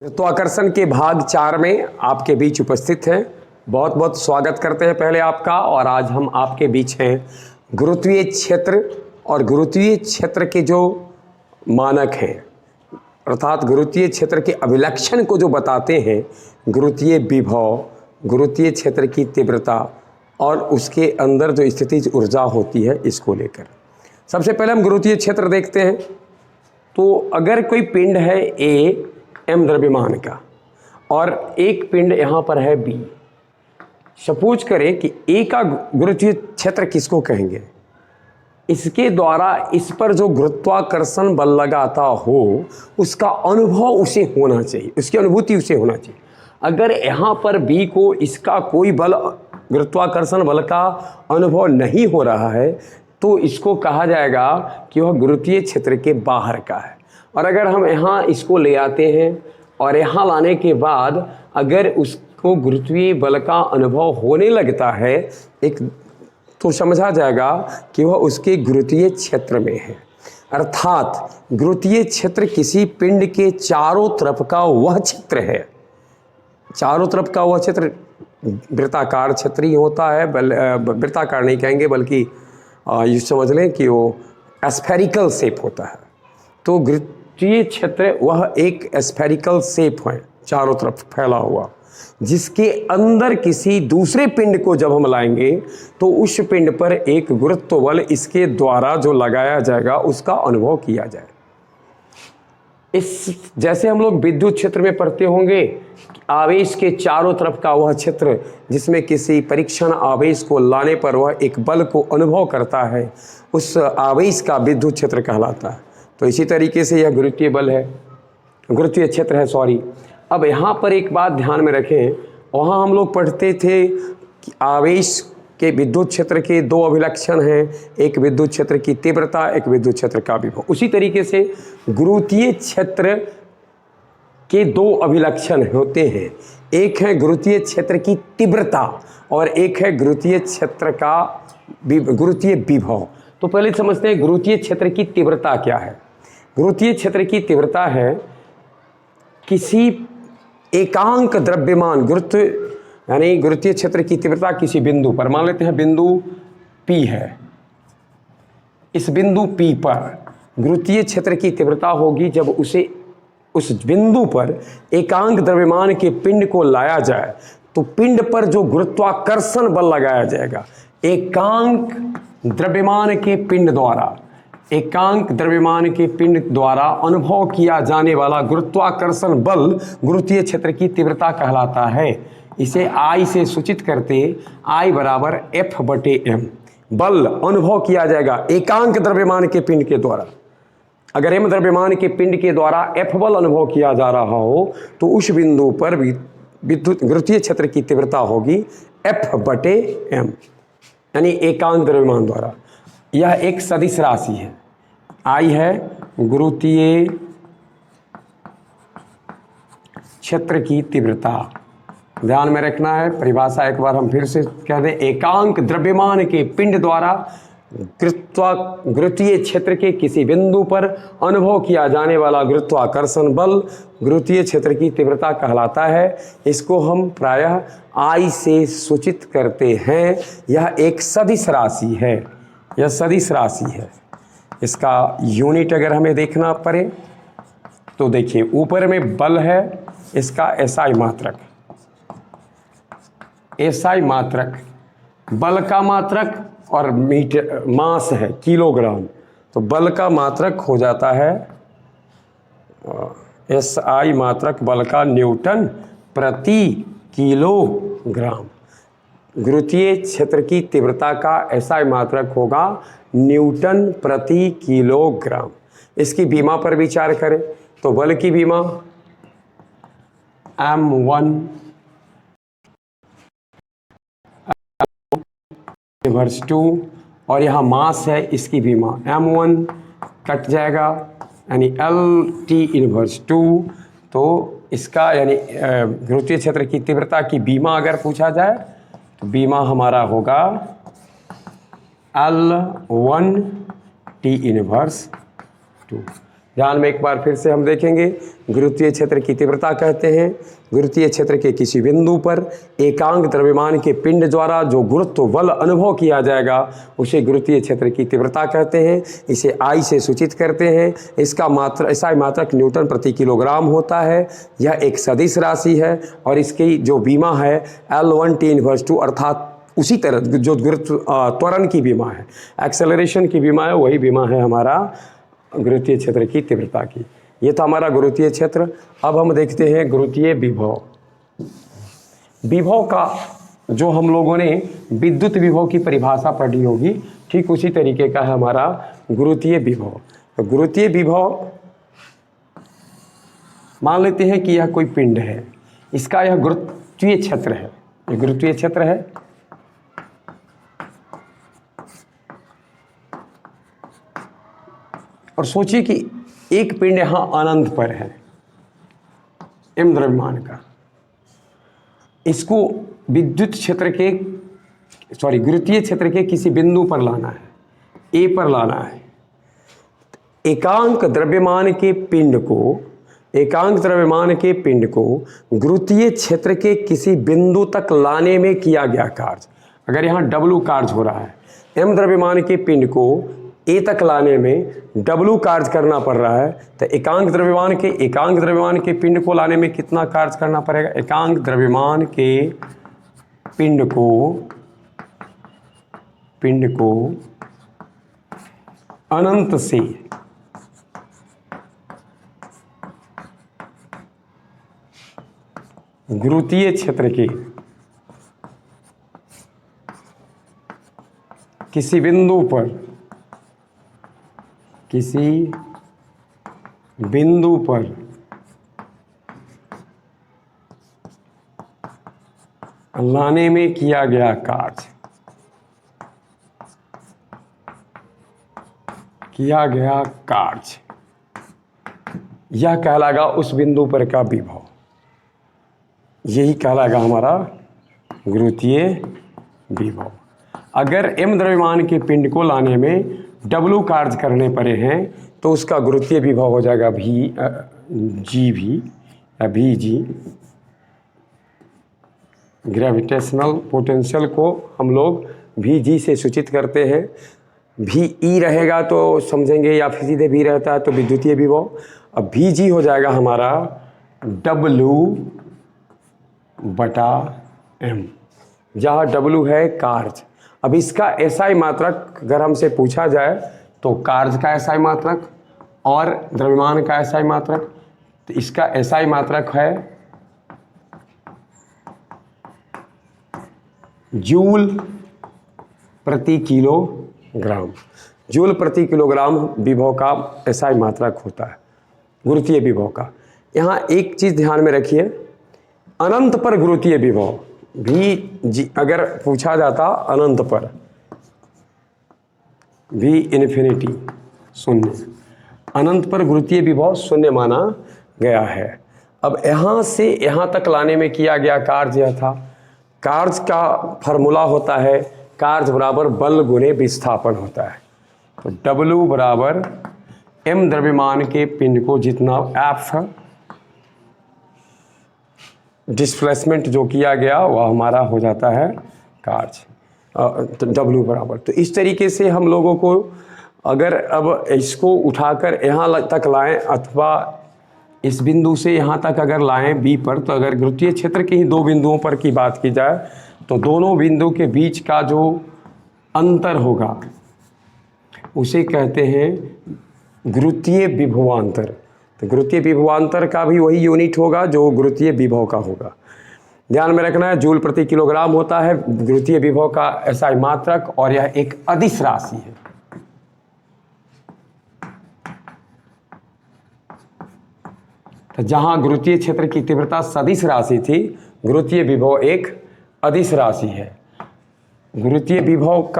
गुरुत्वाकर्षण के भाग 4 में आपके बीच उपस्थित हैं। बहुत बहुत स्वागत करते हैं पहले आपका। और आज हम आपके बीच हैं गुरुत्वीय क्षेत्र और गुरुत्वीय क्षेत्र के जो मानक हैं, अर्थात गुरुत्वीय क्षेत्र के अभिलक्षण को जो बताते हैं, गुरुत्वीय विभव, गुरुत्वीय क्षेत्र की तीव्रता और उसके अंदर जो स्थितिज ऊर्जा होती है, इसको लेकर सबसे पहले हम गुरुत्वीय क्षेत्र देखते हैं। तो अगर कोई पिंड है ए एम द्रव्यमान का और एक पिंड यहाँ पर है बी, सपोज करें कि ए का गुरुत्वीय क्षेत्र किसको कहेंगे, इसके द्वारा इस पर जो गुरुत्वाकर्षण बल लगाता हो उसका अनुभव उसे होना चाहिए, उसकी अनुभूति उसे होना चाहिए। अगर यहाँ पर बी को इसका कोई बल, गुरुत्वाकर्षण बल का अनुभव नहीं हो रहा है तो इसको कहा जाएगा कि वह गुरुत्वीय क्षेत्र के बाहर का है। और अगर हम यहाँ इसको ले आते हैं और यहाँ लाने के बाद अगर उसको गुरुत्वीय बल का अनुभव होने लगता है एक, तो समझा जाएगा कि वह उसके गुरुत्वीय क्षेत्र में है। अर्थात गुरुत्वीय क्षेत्र किसी पिंड के चारों तरफ का वह क्षेत्र है। चारों तरफ का वह क्षेत्र वृत्ताकार क्षेत्र ही होता है। वृत्ताकार नहीं कहेंगे बल्कि ये समझ लें कि वो एस्फेरिकल शेप होता है। तो गुरुत्वीय क्षेत्र वह एक एस्फेरिकल शेप है, चारों तरफ फैला हुआ, जिसके अंदर किसी दूसरे पिंड को जब हम लाएंगे तो उस पिंड पर एक गुरुत्व बल इसके द्वारा जो लगाया जाएगा उसका अनुभव किया जाए। इस जैसे हम लोग विद्युत क्षेत्र में पढ़ते होंगे, आवेश के चारों तरफ का वह क्षेत्र जिसमें किसी परीक्षण आवेश को लाने पर वह एक बल को अनुभव करता है, उस आवेश का विद्युत क्षेत्र कहलाता है। तो इसी तरीके से यह गुरुत्वीय बल है, गुरुत्वीय क्षेत्र है, सॉरी। अब यहाँ पर एक बात ध्यान में रखें, वहाँ हम लोग पढ़ते थे कि आवेश के विद्युत क्षेत्र के दो अभिलक्षण हैं, एक विद्युत क्षेत्र की तीव्रता, एक विद्युत क्षेत्र का विभव। उसी तरीके से गुरुत्वीय क्षेत्र के दो अभिलक्षण होते हैं, एक है गुरुत्वीय क्षेत्र की तीव्रता और एक है गुरुत्वीय क्षेत्र का गुरुत्वीय विभव। तो पहले समझते हैं गुरुत्वीय क्षेत्र की तीव्रता क्या है। गुरुत्वीय क्षेत्र की तीव्रता है किसी एकांक द्रव्यमान, गुरुत्व यानी गुरुत्वीय क्षेत्र की तीव्रता किसी बिंदु पर, मान लेते हैं बिंदु P है, इस बिंदु P पर गुरुत्वीय क्षेत्र की तीव्रता होगी जब उसे उस बिंदु पर एकांक द्रव्यमान के पिंड को लाया जाए तो पिंड पर जो गुरुत्वाकर्षण बल लगाया जाएगा एकांक द्रव्यमान के पिंड द्वारा, एकांक द्रव्यमान के पिंड द्वारा अनुभव किया जाने वाला गुरुत्वाकर्षण बल गुरुत्वीय क्षेत्र की तीव्रता कहलाता है। इसे I से सूचित करते, I बराबर F/m, बल अनुभव किया जाएगा एकांक द्रव्यमान के पिंड के द्वारा। अगर m द्रव्यमान के पिंड के द्वारा F बल अनुभव किया जा रहा हो तो उस बिंदु पर विद्युत गुरुत्वीय क्षेत्र की तीव्रता होगी F/m, यानी एकांक द्रव्यमान द्वारा। यह एक सदिश राशि है। I है गुरुत्वीय क्षेत्र की तीव्रता, ध्यान में रखना है। परिभाषा एक बार हम फिर से कह दें, एकांक द्रव्यमान के पिंड द्वारा गुरुत्वीय क्षेत्र के किसी बिंदु पर अनुभव किया जाने वाला गुरुत्वाकर्षण बल गुरुत्वीय क्षेत्र की तीव्रता कहलाता है। इसको हम प्रायः I से सूचित करते हैं। यह एक सदिश राशि है, यह सदिश राशि है। इसका यूनिट अगर हमें देखना पड़े तो देखिए, ऊपर में बल है, इसका SI मात्रक, SI मात्रक बल का मात्रक और मीटर मास है किलोग्राम, तो बल का मात्रक हो जाता है SI मात्रक बल का न्यूटन प्रति किलोग्राम। गुरुत्वीय क्षेत्र की तीव्रता का SI मात्रक होगा न्यूटन प्रति किलोग्राम। इसकी बीमा पर विचार करें तो बल की बीमा M1 इनवर्स 2 और यहाँ मास है, इसकी बीमा M1 कट जाएगा यानी LT इनवर्स 2। तो इसका यानी गुरुत्वीय क्षेत्र की तीव्रता की बीमा अगर पूछा जाए तो बीमा हमारा होगा L1 T इनवर्स 2। ध्यान में एक बार फिर से हम देखेंगे, गुरुत्वीय क्षेत्र की तीव्रता कहते हैं गुरुत्वीय क्षेत्र के किसी बिंदु पर एकांक द्रव्यमान के पिंड द्वारा जो गुरुत्व बल अनुभव किया जाएगा उसे गुरुत्वीय क्षेत्र की तीव्रता कहते हैं। इसे आई से सूचित करते हैं। इसका मात्रा SI मात्रक न्यूटन प्रति किलोग्राम होता है। यह एक सदिश राशि है और इसकी जो बीमा है L1T⁻², अर्थात उसी तरह जो गुरुत्व त्वरण की बीमा है, एक्सेलरेशन की बीमा है, वही बीमा है हमारा गुरुत्वीय क्षेत्र की तीव्रता की। ये था हमारा गुरुत्वीय क्षेत्र। अब हम देखते हैं गुरुत्वीय विभव। विभव का जो हम लोगों ने विद्युत विभव की परिभाषा पढ़ी होगी, ठीक उसी तरीके का है हमारा गुरुत्वीय विभव। तो गुरुत्वीय विभव, मान लेते हैं कि यह कोई पिंड है, इसका यह गुरुत्वीय क्षेत्र है, ये गुरुत्वीय क्षेत्र है। और सोचिए कि एक पिंड यहां अनंत पर है m द्रव्यमान का, इसको विद्युत क्षेत्र के गुरुत्वीय क्षेत्र के किसी बिंदु पर लाना है, A पर लाना है। एकांक द्रव्यमान के पिंड को गुरुत्वीय क्षेत्र के किसी बिंदु तक लाने में किया गया कार्य, अगर यहाँ W कार्य हो रहा है, m द्रव्यमान के पिंड को A तक लाने में W कार्य करना पड़ रहा है, तो एकांक द्रव्यमान के पिंड को लाने में कितना कार्य करना पड़ेगा? एकांक द्रव्यमान के पिंड को अनंत से गुरुत्वीय क्षेत्र के किसी बिंदु पर लाने में किया गया कार्य यह कहलाएगा उस बिंदु पर का विभव। यही कहलाएगा हमारा गुरुत्वीय विभव। अगर m द्रव्यमान के पिंड को लाने में W कार्य करने पड़े हैं तो उसका गुरुत्वीय विभव हो जाएगा Vg। ग्रेविटेशनल पोटेंशियल को हम लोग Vg से सूचित करते हैं। Ve रहेगा तो समझेंगे, या फिर सीधे V रहता है तो विद्युतीय विभव। अब Vg हो जाएगा हमारा W/m, जहाँ W है कार्य। अब इसका SI मात्रक अगर हमसे पूछा जाए तो कार्य का SI मात्रक और द्रव्यमान का SI मात्रक, तो इसका SI मात्रक है जूल प्रति किलोग्राम। जूल प्रति किलोग्राम विभव का SI मात्रक होता है गुरुत्वीय विभव का। यहाँ एक चीज़ ध्यान में रखिए, अनंत पर गुरुत्वीय विभव Vg अगर पूछा जाता अनंत पर, V∞ शून्य, अनंत पर गुरुत्वीय विभव शून्य माना गया है। अब यहाँ से यहाँ तक लाने में किया गया कार्य यह था। कार्य का फॉर्मूला होता है कार्य बराबर बल गुणे विस्थापन होता है। तो W बराबर m द्रव्यमान के पिंड को जितना F डिस्प्लेसमेंट जो किया गया वह हमारा हो जाता है कार्य, तो W बराबर। तो इस तरीके से हम लोगों को अगर अब इसको उठाकर यहाँ तक लाएं अथवा इस बिंदु से यहाँ तक अगर लाएं B पर, तो अगर गुरुत्वीय क्षेत्र के ही दो बिंदुओं पर की बात की जाए तो दोनों बिंदु के बीच का जो अंतर होगा उसे कहते हैं गुरुत्वीय विभवांतर। तो गुरुत्वीय विभवांतर का भी वही यूनिट होगा जो गुरुत्वीय विभव का होगा। ध्यान में रखना है, जूल प्रति किलोग्राम होता है गुरुत्वीय विभव का SI मात्रक, और यह एक अदिश राशि है। तो जहां गुरुत्वीय क्षेत्र की तीव्रता सदिश राशि थी, गुरुत्वीय विभव एक अदिश राशि है। गुरुत्वीय विभव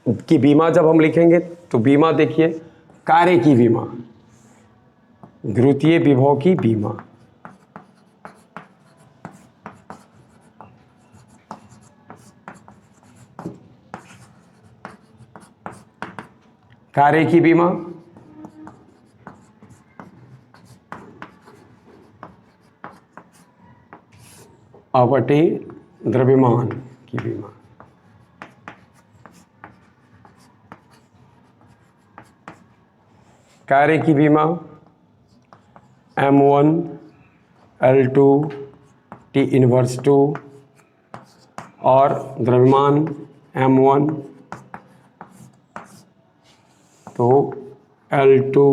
की बीमा जब हम लिखेंगे तो बीमा देखिए, कार्य की बीमा, गुरुत्वीय विभव की बीमा, कार्य की बीमा बटे द्रव्यमान की विमा। कार्य की विमा M1 L2 T इनवर्स 2 और द्रव्यमान M1 तो L2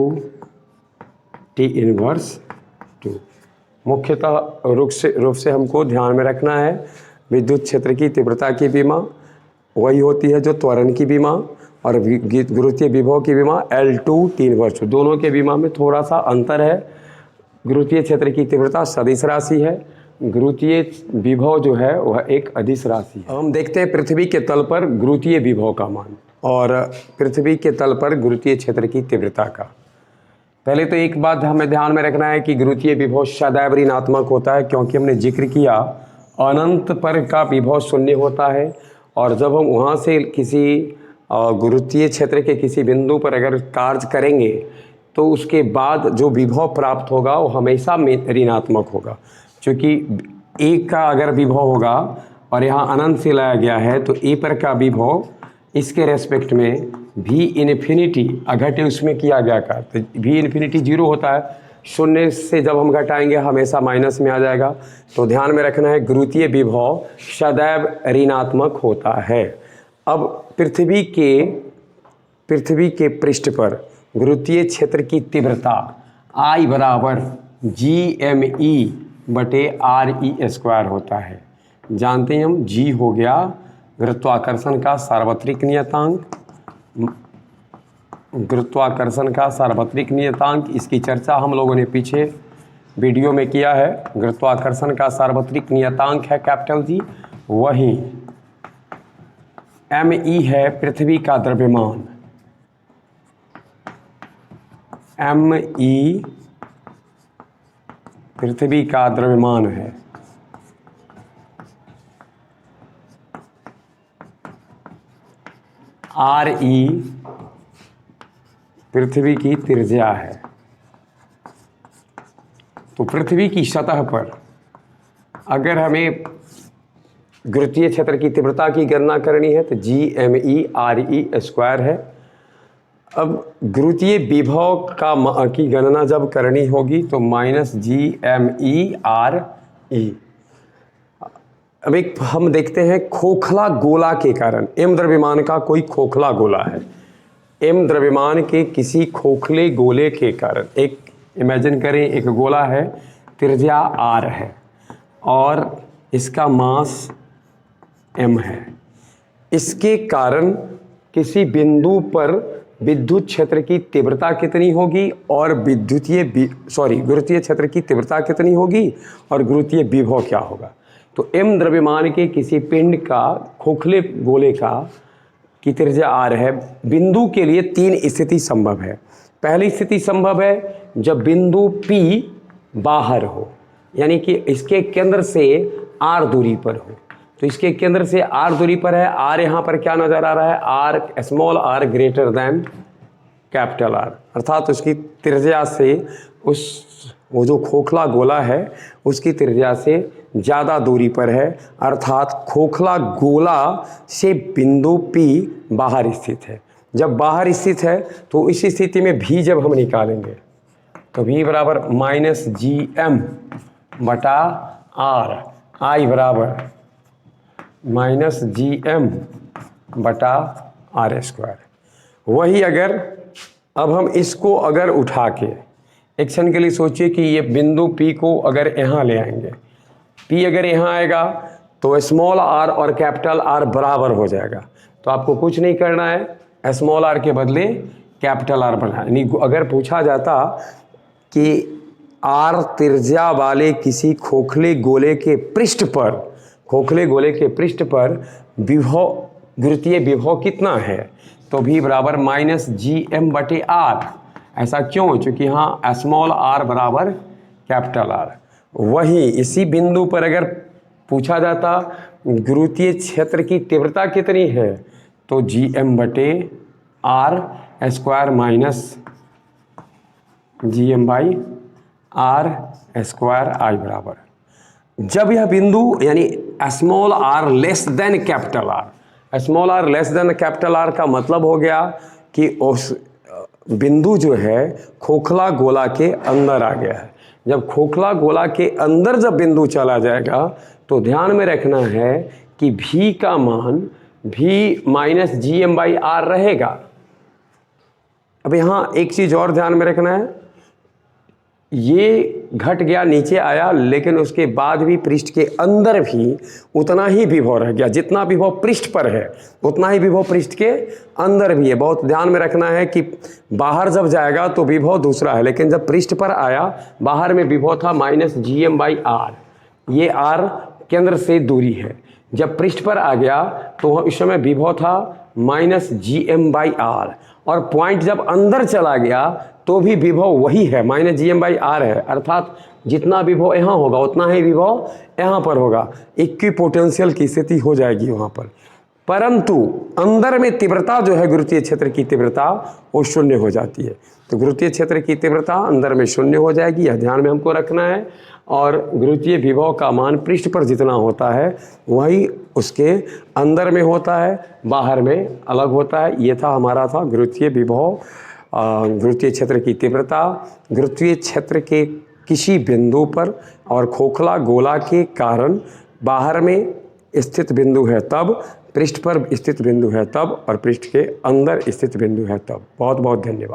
T इनवर्स 2। मुख्यतः रूप से हमको ध्यान में रखना है विद्युत क्षेत्र की तीव्रता की विमा वही होती है जो त्वरण की विमा और गुरुत्वीय विभव की विमा L2 T इनवर्स 2। दोनों के विमा में थोड़ा सा अंतर है। गुरुत्वीय क्षेत्र की तीव्रता सदिश राशि है, गुरुत्वीय विभव जो है वह एक अदिश राशि है। हम देखते हैं पृथ्वी के तल पर गुरुत्वीय विभव का मान और पृथ्वी के तल पर गुरुत्वीय क्षेत्र की तीव्रता का। पहले तो एक बात हमें ध्यान में रखना है कि गुरुत्वीय विभव सदैव ऋणात्मक होता है, क्योंकि हमने जिक्र किया अनंत पर का विभव शून्य होता है और जब हम वहाँ से किसी गुरुत्वीय क्षेत्र के किसी बिंदु पर अगर कार्य करेंगे तो उसके बाद जो विभव प्राप्त होगा वो हमेशा ऋणात्मक होगा। क्योंकि एक का अगर विभव होगा और यहाँ अनंत से लाया गया है तो ए पर का विभव इसके रेस्पेक्ट में भी इन्फिनिटी घटे उसमें किया गया का, तो भी इन्फिनिटी 0 होता है। शून्य से जब हम घटाएंगे हमेशा माइनस में आ जाएगा। तो ध्यान में रखना है गुरुत्वीय विभव सदैव ऋणात्मक होता है। अब पृथ्वी के पृष्ठ पर गुरुत्वीय क्षेत्र की तीव्रता I बराबर GME बटे RE स्क्वायर होता है। जानते हैं हम G हो गया गुरुत्वाकर्षण का सार्वत्रिक नियतांक, गुरुत्वाकर्षण का सार्वत्रिक नियतांक। इसकी चर्चा हम लोगों ने पीछे वीडियो में किया है। गुरुत्वाकर्षण का सार्वत्रिक नियतांक है कैपिटल G। वहीं ME है पृथ्वी का द्रव्यमान, ME पृथ्वी का द्रव्यमान है। RE पृथ्वी की त्रिज्या है। तो पृथ्वी की सतह पर अगर हमें गुरुत्वीय क्षेत्र की तीव्रता की गणना करनी है तो GME RE स्क्वायर है। अब गुरुत्वीय विभव की गणना जब करनी होगी तो माइनस GME RE। अब एक हम देखते हैं खोखला गोला के कारण, M द्रव्यमान का कोई खोखला गोला है, M द्रव्यमान के किसी खोखले गोले के कारण, एक इमेजिन करें एक गोला है, त्रिज्या R है और इसका मास M है। इसके कारण किसी बिंदु पर विद्युत क्षेत्र की तीव्रता कितनी होगी और गुरुत्वीय क्षेत्र की तीव्रता कितनी होगी और गुरुत्वीय विभव क्या होगा। तो M द्रव्यमान के किसी पिंड का खोखले गोले का की त्रिज्या R है। बिंदु के लिए 3 स्थिति संभव है। पहली स्थिति संभव है जब बिंदु P बाहर हो, यानी कि इसके केंद्र से R दूरी पर हो। तो इसके केंद्र से R दूरी पर है, R यहाँ पर क्या नज़र आ रहा है, R small r greater than capital R, अर्थात उसकी त्रिज्या से वो जो खोखला गोला है उसकी त्रिज्या से ज़्यादा दूरी पर है, अर्थात खोखला गोला से बिंदु P बाहर स्थित है। जब बाहर स्थित है तो इस स्थिति में भी जब हम निकालेंगे तो V बराबर माइनस GM बटा R, I बराबर माइनस GM बटा R स्क्वायर। वही अगर अब हम इसको अगर उठा के एक क्षण के लिए सोचिए कि ये बिंदु P को अगर यहाँ ले आएंगे, P अगर यहाँ आएगा तो स्मॉल r और कैपिटल R बराबर हो जाएगा। तो आपको कुछ नहीं करना है, स्मॉल r के बदले कैपिटल R बढ़ाना। यानी अगर पूछा जाता कि R त्रिज्या वाले किसी खोखले गोले के पृष्ठ पर विभव गुरुत्वीय विभव कितना है, तो V बराबर माइनस GM बटे R। ऐसा क्यों? क्योंकि यहाँ स्मॉल r बराबर कैपिटल R। वहीं इसी बिंदु पर अगर पूछा जाता गुरुत्वीय क्षेत्र की तीव्रता कितनी है, तो GM बटे R square minus GM by R square I बराबर। जब यह बिंदु यानी small R less than capital R, small R less than capital R का मतलब हो गया कि उस बिंदु जो है खोखला गोला के अंदर आ गया है। जब खोखला गोला के अंदर जब बिंदु चला जाएगा तो ध्यान में रखना है कि v का मान v minus G M by R रहेगा। अब यहाँ एक चीज़ और ध्यान में रखना है, ये घट गया नीचे आया, लेकिन उसके बाद भी पृष्ठ के अंदर भी उतना ही विभव रह गया। जितना विभव पृष्ठ पर है उतना ही विभव पृष्ठ के अंदर भी है। बहुत ध्यान में रखना है कि बाहर जब जाएगा तो विभव दूसरा है, लेकिन जब पृष्ठ पर आया बाहर में विभव था minus G M by R, ये आर केंद्र से दूरी है। जब पृष्ठ पर आ गया तो इस समय विभव था minus G M by R, और पॉइंट जब अंदर चला गया तो भी विभव वही है, minus G M by R है। अर्थात जितना विभव यहाँ होगा उतना ही विभव यहाँ पर होगा, इक्विपोटेंशियल की स्थिति हो जाएगी वहाँ पर। परंतु अंदर में तीव्रता जो है गुरुत्वीय क्षेत्र की तीव्रता वो शून्य हो जाती है। तो गुरुत्वीय क्षेत्र की तीव्रता अंदर में शून्य हो जाएगी, यह ध्यान में हमको रखना है। और गुरुत्वीय विभव का मान पृष्ठ पर जितना होता है वही उसके अंदर में होता है, बाहर में अलग होता है। ये था हमारा गुरुत्वीय विभव, गुरुत्वीय क्षेत्र की तीव्रता। गुरुत्वीय क्षेत्र के किसी बिंदु पर और खोखला गोला के कारण बाहर में स्थित बिंदु है तब, पृष्ठ पर स्थित बिंदु है तब, और पृष्ठ के अंदर स्थित बिंदु है तब। बहुत बहुत धन्यवाद।